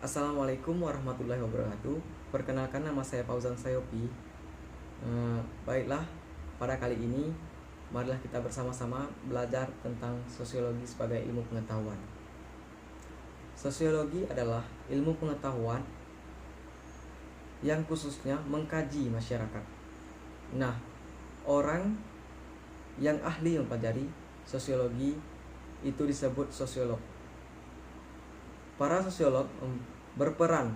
Assalamualaikum warahmatullahi wabarakatuh. Perkenalkan, nama saya Fauzan Sayopi. Baiklah, pada kali ini marilah kita bersama-sama belajar tentang sosiologi sebagai ilmu pengetahuan. Sosiologi adalah ilmu pengetahuan yang khususnya mengkaji masyarakat. Nah, orang yang ahli mempelajari sosiologi itu disebut sosiolog. Para sosiolog berperan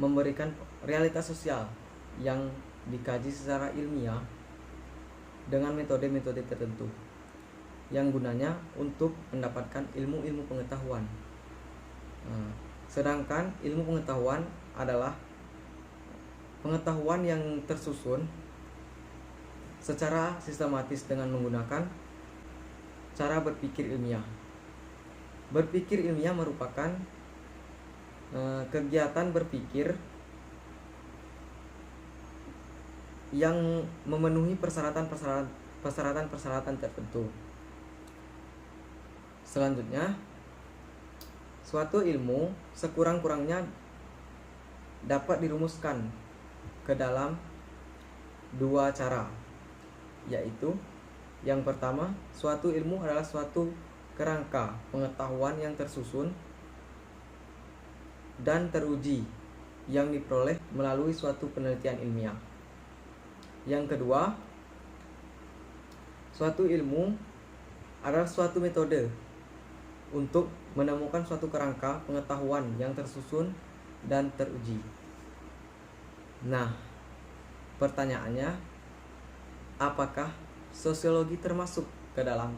memberikan realitas sosial yang dikaji secara ilmiah dengan metode-metode tertentu yang gunanya untuk mendapatkan ilmu-ilmu pengetahuan. Sedangkan ilmu pengetahuan adalah pengetahuan yang tersusun secara sistematis dengan menggunakan cara berpikir ilmiah. Berpikir ilmiah merupakan kegiatan berpikir yang memenuhi persyaratan tertentu. Selanjutnya, suatu ilmu sekurang-kurangnya dapat dirumuskan ke dalam dua cara, yaitu yang pertama, suatu ilmu adalah suatu kerangka pengetahuan yang tersusun dan teruji yang diperoleh melalui suatu penelitian ilmiah. Yang kedua, suatu ilmu adalah suatu metode untuk menemukan suatu kerangka pengetahuan yang tersusun dan teruji. Nah, pertanyaannya, apakah sosiologi termasuk ke dalam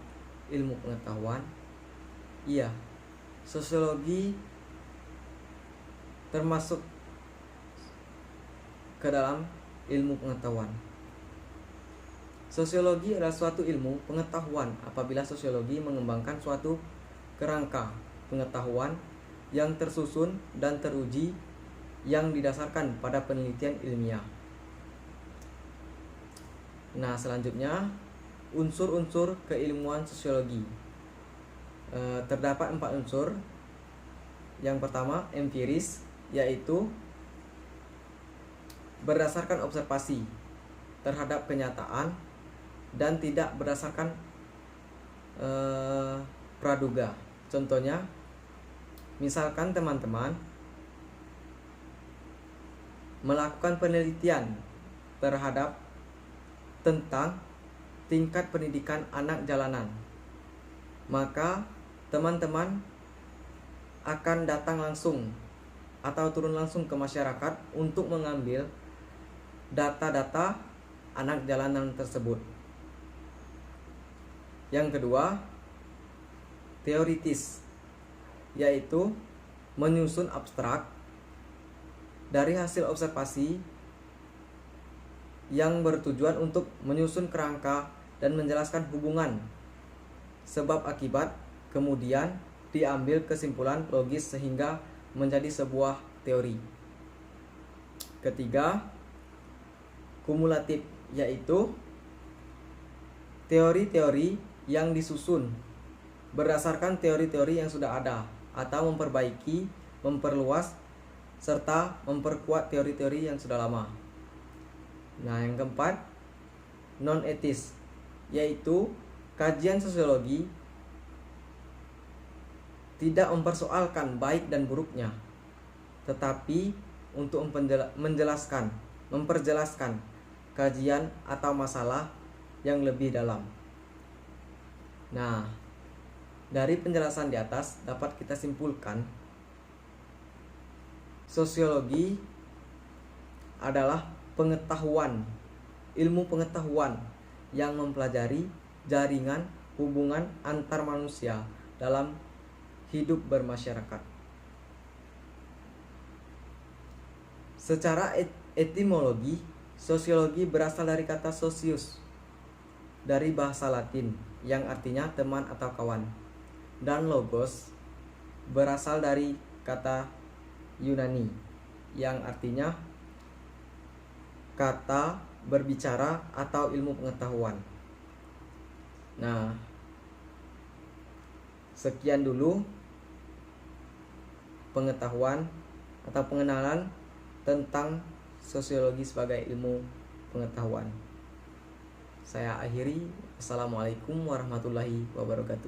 ilmu pengetahuan? Iya, sosiologi termasuk ke dalam ilmu pengetahuan. Sosiologi adalah suatu ilmu pengetahuan apabila sosiologi mengembangkan suatu kerangka pengetahuan yang tersusun dan teruji yang didasarkan pada penelitian ilmiah. Nah, selanjutnya unsur-unsur keilmuan sosiologi. Terdapat 4 unsur. Yang pertama, empiris, yaitu berdasarkan observasi terhadap kenyataan dan tidak berdasarkan praduga. Contohnya, misalkan teman-teman melakukan penelitian terhadap tentang tingkat pendidikan anak jalanan, maka teman-teman akan datang langsung atau turun langsung ke masyarakat untuk mengambil data-data anak jalanan tersebut. Yang kedua, teoritis, yaitu menyusun abstrak dari hasil observasi yang bertujuan untuk menyusun kerangka dan menjelaskan hubungan sebab akibat, kemudian diambil kesimpulan logis sehingga menjadi sebuah teori. Ketiga, kumulatif, yaitu teori-teori yang disusun berdasarkan teori-teori yang sudah ada atau memperbaiki, memperluas, serta memperkuat teori-teori yang sudah lama. Nah, yang keempat, non-etis, yaitu kajian sosiologi tidak mempersoalkan baik dan buruknya, tetapi untuk memperjelaskan kajian atau masalah yang lebih dalam. Nah, dari penjelasan di atas dapat kita simpulkan sosiologi adalah pengetahuan, ilmu pengetahuan yang mempelajari jaringan hubungan antar manusia dalam hidup bermasyarakat. Secara etimologi, sosiologi berasal dari kata socius, dari bahasa Latin yang artinya teman atau kawan, dan logos berasal dari kata Yunani yang artinya kata berbicara atau ilmu pengetahuan. Nah, sekian dulu pengetahuan atau pengenalan tentang sosiologi sebagai ilmu pengetahuan. Saya akhiri. Assalamualaikum warahmatullahi wabarakatuh.